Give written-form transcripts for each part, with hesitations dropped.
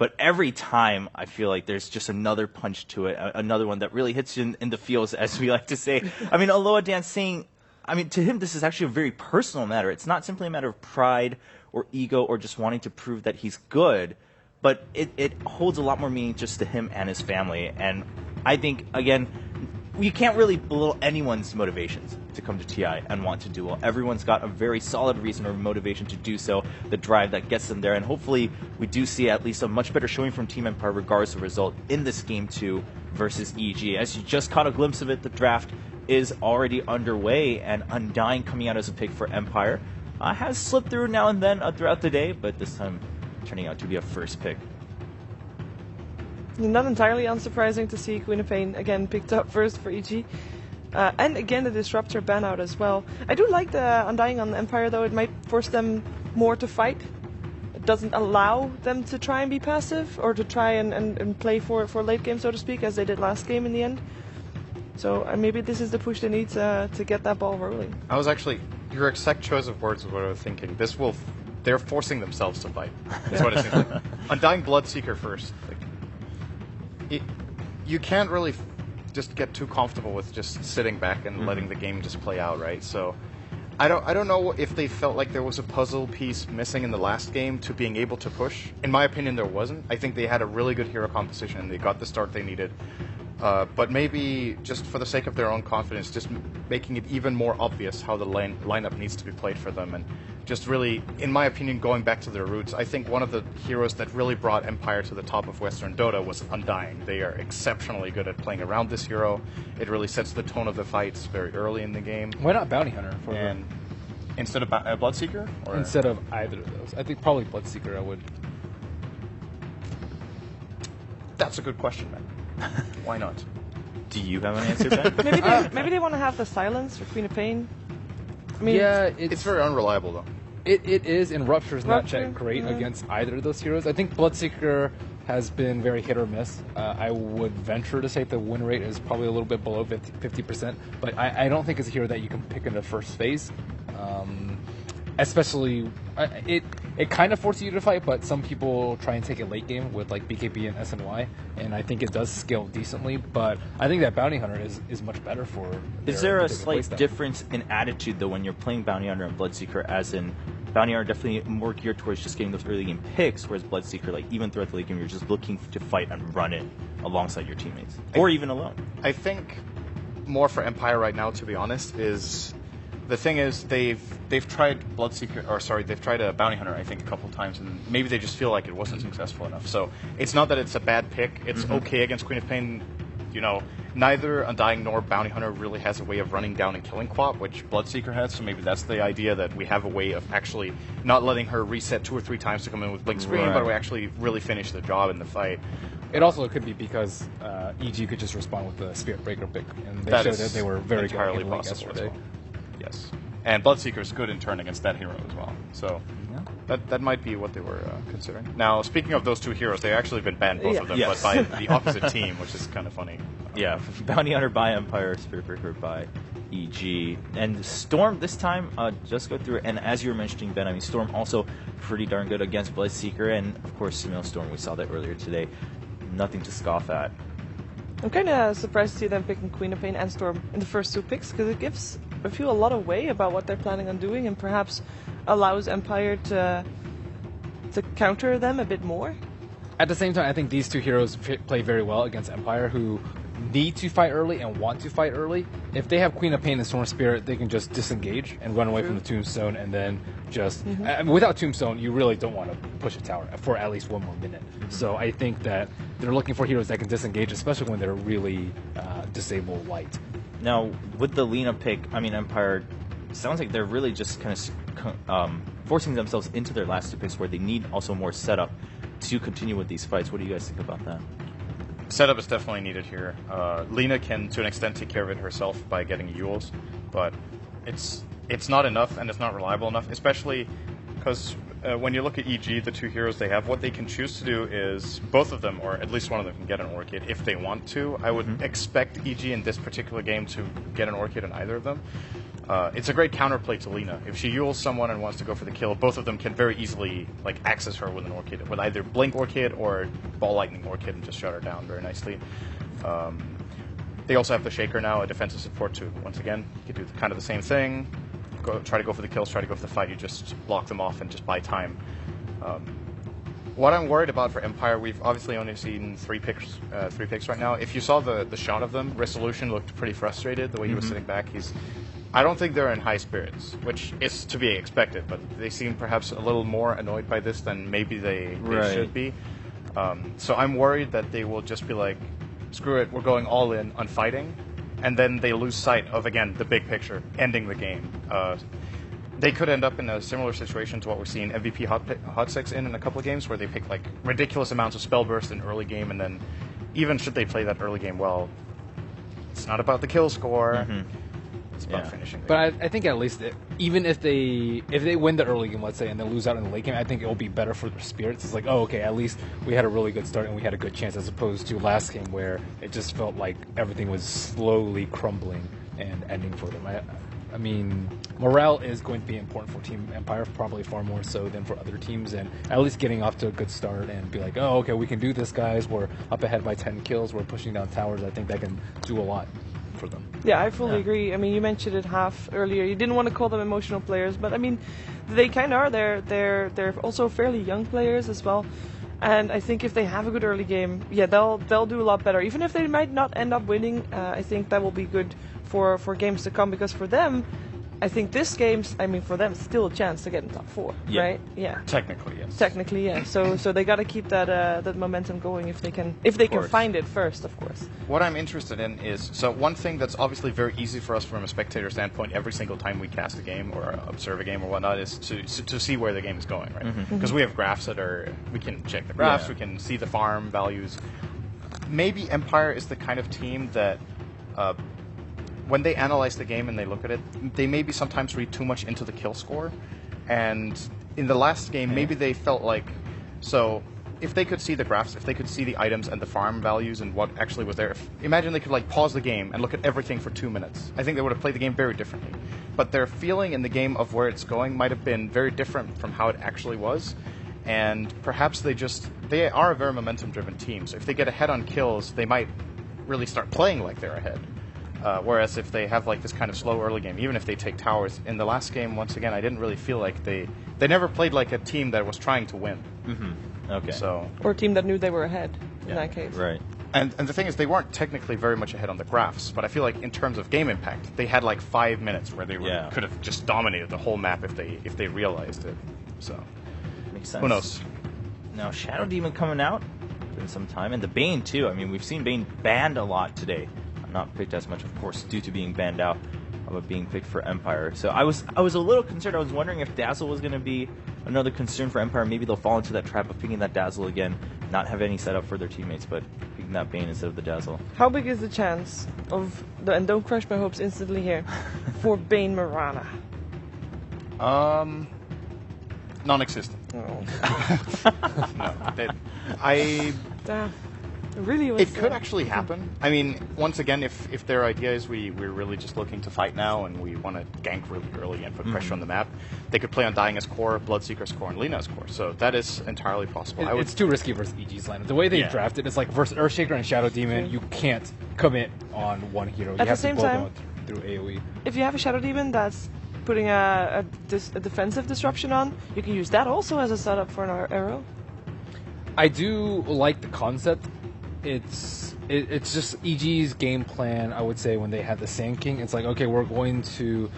But every time, I feel like there's just another punch to it, another one that really hits you in the feels, as we like to say. I mean, Aloha Dan saying, I mean, to him, this is actually a very personal matter. It's not simply a matter of pride or ego or just wanting to prove that he's good, but it holds a lot more meaning just to him and his family. And I think, again, you can't really belittle anyone's motivations to come to TI and want to duel. Everyone's got a very solid reason or motivation to do so, the drive that gets them there, and hopefully we do see at least a much better showing from Team Empire regardless of result in this Game 2 versus EG. As you just caught a glimpse of it, the draft is already underway, and Undying coming out as a pick for Empire has slipped through now and then throughout the day, but this time turning out to be a first pick. Not entirely unsurprising to see Queen of Pain again picked up first for EG. And again, the Disruptor ban out as well. I do like the Undying on Empire, though. It might force them more to fight. It doesn't allow them to try and be passive or to try and play for late game, so to speak, as they did last game in the end. So maybe this is the push they need to get that ball rolling. I was actually, your exact choice of words is what I was thinking. They're forcing themselves to fight. That's what it seems like. Undying Bloodseeker first. You can't really just get too comfortable with just sitting back and letting the game just play out, right? So I don't know if they felt like there was a puzzle piece missing in the last game to being able to push. In my opinion, there wasn't. I think they had a really good hero composition and they got the start they needed. But maybe just for the sake of their own confidence, just making it even more obvious how the lineup needs to be played for them, and just really, in my opinion, going back to their roots. I think one of the heroes that really brought Empire to the top of Western Dota was Undying. They are exceptionally good at playing around this hero. It really sets the tone of the fights very early in the game. Why not Bounty Hunter? Instead of Bloodseeker? Or? Instead of either of those. I think probably Bloodseeker I would. That's a good question, man. Why not? Do you have an answer, Ben? Maybe they want to have the silence for Queen of Pain. I mean, yeah, it's very unreliable, though. It is, and Rupture's not Rupture, that great against either of those heroes. I think Bloodseeker has been very hit or miss. I would venture to say the win rate is probably a little bit below 50%, but I don't think it's a hero that you can pick in the first phase. Especially, it kind of forces you to fight, but some people try and take it late game with like BKB and SNY, and I think it does scale decently. But I think that Bounty Hunter is much better for. Is there a slight difference in attitude though when you're playing Bounty Hunter and Bloodseeker? As in, Bounty Hunter definitely more geared towards just getting those early game picks, whereas Bloodseeker, like even throughout the late game, you're just looking to fight and run it alongside your teammates, or even alone. I think more for Empire right now, to be honest, is. The thing is, they've tried they've tried a Bounty Hunter, I think, a couple times, and maybe they just feel like it wasn't successful enough. So it's not that it's a bad pick. It's okay against Queen of Pain. You know, neither Undying nor Bounty Hunter really has a way of running down and killing Quap, which Bloodseeker has. So maybe that's the idea, that we have a way of actually not letting her reset 2 or 3 times to come in with Blink Screen, but we actually really finish the job in the fight. It also could be because EG could just respond with the Spirit Breaker pick, and they showed that they were very entirely good possible yesterday. as well. Yes. And Bloodseeker is good in turn against that hero as well. So that might be what they were considering. Now, speaking of those two heroes, they've actually been banned, both of them, but by the opposite team, which is kind of funny. Yeah, Bounty Hunter by Empire, Spirit Breaker by EG. And Storm this time just go through, and as you were mentioning, Ben, I mean, Storm also pretty darn good against Bloodseeker, and of course, Storm, we saw that earlier today. Nothing to scoff at. I'm kind of surprised to see them picking Queen of Pain and Storm in the first 2 picks, because it gives a few a lot of way about what they're planning on doing, and perhaps allows Empire to counter them a bit more. At the same time, I think these two heroes play very well against Empire, who need to fight early and want to fight early. If they have Queen of Pain and Storm Spirit, they can just disengage and run away from the Tombstone, and then just... without Tombstone, you really don't want to push a tower for at least 1 more minute. So I think that they're looking for heroes that can disengage, especially when they're really disable light. Now, with the Lina pick, I mean, Empire, sounds like they're really just kind of forcing themselves into their last 2 picks, where they need also more setup to continue with these fights. What do you guys think about that? Setup is definitely needed here. Lina can, to an extent, take care of it herself by getting Yules, but it's not enough, and it's not reliable enough, especially because when you look at EG, the 2 heroes they have, what they can choose to do is, both of them, or at least one of them, can get an Orchid if they want to. I would expect EG in this particular game to get an Orchid in either of them. it's a great counterplay to Lina. If she yules someone and wants to go for the kill, both of them can very easily like access her with an Orchid, with either Blink Orchid or Ball Lightning Orchid, and just shut her down very nicely. They also have the Shaker now, a defensive support too. Once again, you can do kind of the same thing. Try to go for the kills, try to go for the fight. You just block them off and just buy time. What I'm worried about for Empire, we've obviously only seen three picks right now. If you saw the shot of them, Resolution looked pretty frustrated the way he was sitting back. I don't think they're in high spirits, which is to be expected, but they seem perhaps a little more annoyed by this than maybe they should be. So I'm worried that they will just be like, screw it, we're going all in on fighting, and then they lose sight of, again, the big picture, ending the game. They could end up in a similar situation to what we're seeing MVP Hot Six in a couple of games, where they pick like ridiculous amounts of spell burst in early game, and then even should they play that early game well, it's not about the kill score. It's about finishing. But I think at least even if they win the early game, let's say, and then lose out in the late game, I think it will be better for their spirits. It's like, oh, okay, at least we had a really good start and we had a good chance, as opposed to last game where it just felt like everything was slowly crumbling and ending for them. I mean, morale is going to be important for Team Empire, probably far more so than for other teams, and at least getting off to a good start and be like, oh, okay, we can do this, guys. We're up ahead by 10 kills. We're pushing down towers. I think that can do a lot for them. Yeah, I fully agree. I mean, you mentioned it half earlier. You didn't want to call them emotional players, but I mean, they kind of are. They're also fairly young players as well. And I think if they have a good early game, yeah, they'll do a lot better. Even if they might not end up winning, I think that will be good for games to come, because for them, I think this game's, I mean, for them, still a chance to get in top 4, right? Yeah. Technically, yes. Technically, yeah. So they got to keep that momentum going if they can find it first, of course. What I'm interested in is, so one thing that's obviously very easy for us from a spectator standpoint every single time we cast a game or observe a game or whatnot is to see where the game is going, right? Because we have graphs we can check the graphs, we can see the farm values. Maybe Empire is the kind of team that when they analyze the game and they look at it, they maybe sometimes read too much into the kill score. And in the last game, maybe they felt like, so if they could see the graphs, if they could see the items and the farm values and what actually was there, imagine they could like pause the game and look at everything for 2 minutes. I think they would have played the game very differently. But their feeling in the game of where it's going might have been very different from how it actually was. And perhaps they are a very momentum-driven team. So if they get ahead on kills, they might really start playing like they're ahead. Whereas if they have like this kind of slow early game, even if they take towers, in the last game, once again, I didn't really feel like they never played like a team that was trying to win. Okay. So, or a team that knew they were ahead in that case. Right. And the thing is, they weren't technically very much ahead on the graphs, but I feel like in terms of game impact, they had like 5 minutes where they could have just dominated the whole map if they realized it. So Makes sense. who knows? Now, Shadow Demon coming out in some time, and the Bane too. I mean, we've seen Bane banned a lot today. Not picked as much, of course, due to being banned out, but being picked for Empire. So I was a little concerned. I was wondering if Dazzle was going to be another concern for Empire. Maybe they'll fall into that trap of picking that Dazzle again, not have any setup for their teammates, but picking that Bane instead of the Dazzle. How big is the chance of and don't crush my hopes instantly here, for Bane Mirana? Non-existent. Damn. Really was, It could actually happen. I mean, once again, if their idea is we're really just looking to fight now and we want to gank really early and put pressure on the map, they could play on Dying as core, Bloodseeker's core, and Lina's core. So that is entirely possible. It's too risky versus EG's lineup. The way they drafted, it's like versus Earthshaker and Shadow Demon, you can't commit on one hero. You At have the same to both time, go through AoE. if you have a Shadow Demon that's putting a defensive disruption on, you can use that also as a setup for an arrow. I do like the concept. It's just EG's game plan, I would say, when they had the Sand King. It's like, okay, we're going to,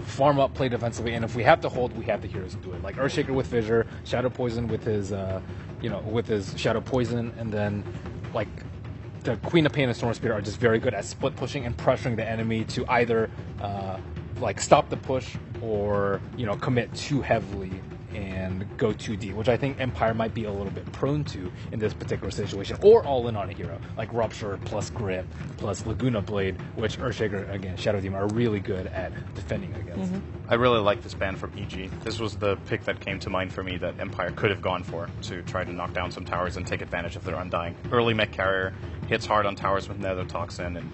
farm up, play defensively, and if we have to hold, we have the heroes to do it. Like Earthshaker with Fissure, Shadow Poison with his, with his Shadow Poison, and then, like, the Queen of Pain and Storm Spirit are just very good at split pushing and pressuring the enemy to either, stop the push or, commit too heavily and go too deep, which I think Empire might be a little bit prone to in this particular situation, or all in on a hero, like Rupture plus Grip plus Laguna Blade, which Earthshaker, again, Shadow Demon are really good at defending against. I really like this ban from EG. This was the pick that came to mind for me that Empire could have gone for to try to knock down some towers and take advantage of their Undying. Early mech carrier, hits hard on towers with Nether Toxin, and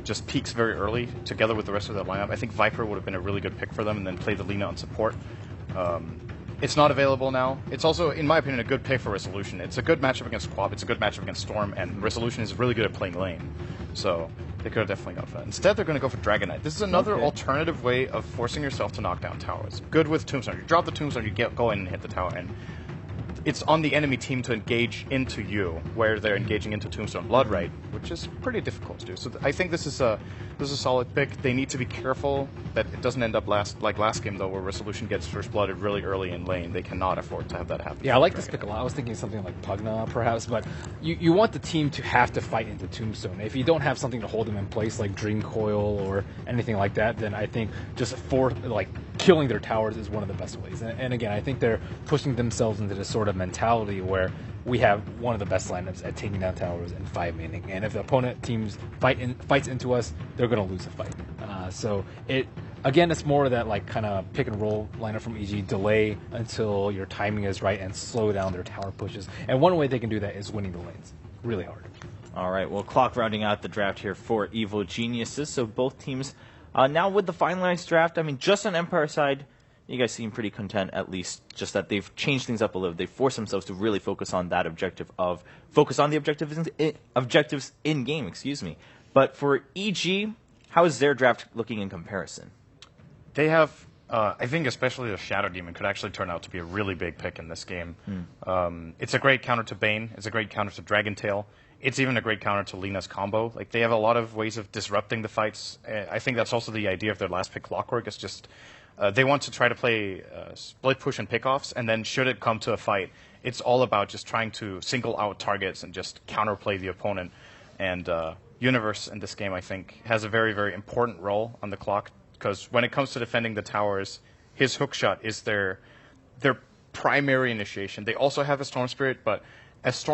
just peaks very early together with the rest of their lineup. I think Viper would have been a really good pick for them, and then play the Lina on support. It's not available now. It's also, in my opinion, a good pick for Resolution. It's a good matchup against Quab, it's a good matchup against Storm, and Resolution is really good at playing lane. So they could have definitely gone for that. Instead, they're going to go for Dragon Knight. This is another alternative way of forcing yourself to knock down towers. Good with Tombstone. You drop the Tombstone, you go in and hit the tower, and it's on the enemy team to engage into you, where they're engaging into Tombstone Bloodright, which is pretty difficult to do. So I think this is a solid pick. They need to be careful that it doesn't end up like last game, though, where Resolution gets first blooded really early in lane. They cannot afford to have that happen. Yeah, I like this pick a lot. I was thinking something like Pugna, perhaps, but you want the team to have to fight into Tombstone. If you don't have something to hold them in place, like Dream Coil or anything like that, then I think just killing their towers is one of the best ways. And again, I think they're pushing themselves into this sort of mentality where we have one of the best lineups at taking down towers in 5-manning, and if the opponent teams fights into us, they're going to lose a fight. So it's more of that like kind of pick and roll lineup from EG, delay until your timing is right and slow down their tower pushes. And one way they can do that is winning the lanes really hard. All right, well, clock rounding out the draft here for Evil Geniuses. So both teams now with the finalized draft. I mean, just on Empire side, you guys seem pretty content, at least, just that they've changed things up a little. They've forced themselves to really focus on that objective focus on the objectives in game, excuse me. But for EG, how is their draft looking in comparison? They have, I think especially the Shadow Demon could actually turn out to be a really big pick in this game. It's a great counter to Bane. It's a great counter to Dragon Tail. It's even a great counter to Lina's combo. Like, they have a lot of ways of disrupting the fights. I think that's also the idea of their last pick, Clockwork. It's just they want to try to play split push and pickoffs, and then should it come to a fight, it's all about just trying to single out targets and just counterplay the opponent. And Universe in this game, I think, has a very, very important role on the clock, because when it comes to defending the towers, his hookshot is their primary initiation. They also have a Storm Spirit, but as Storm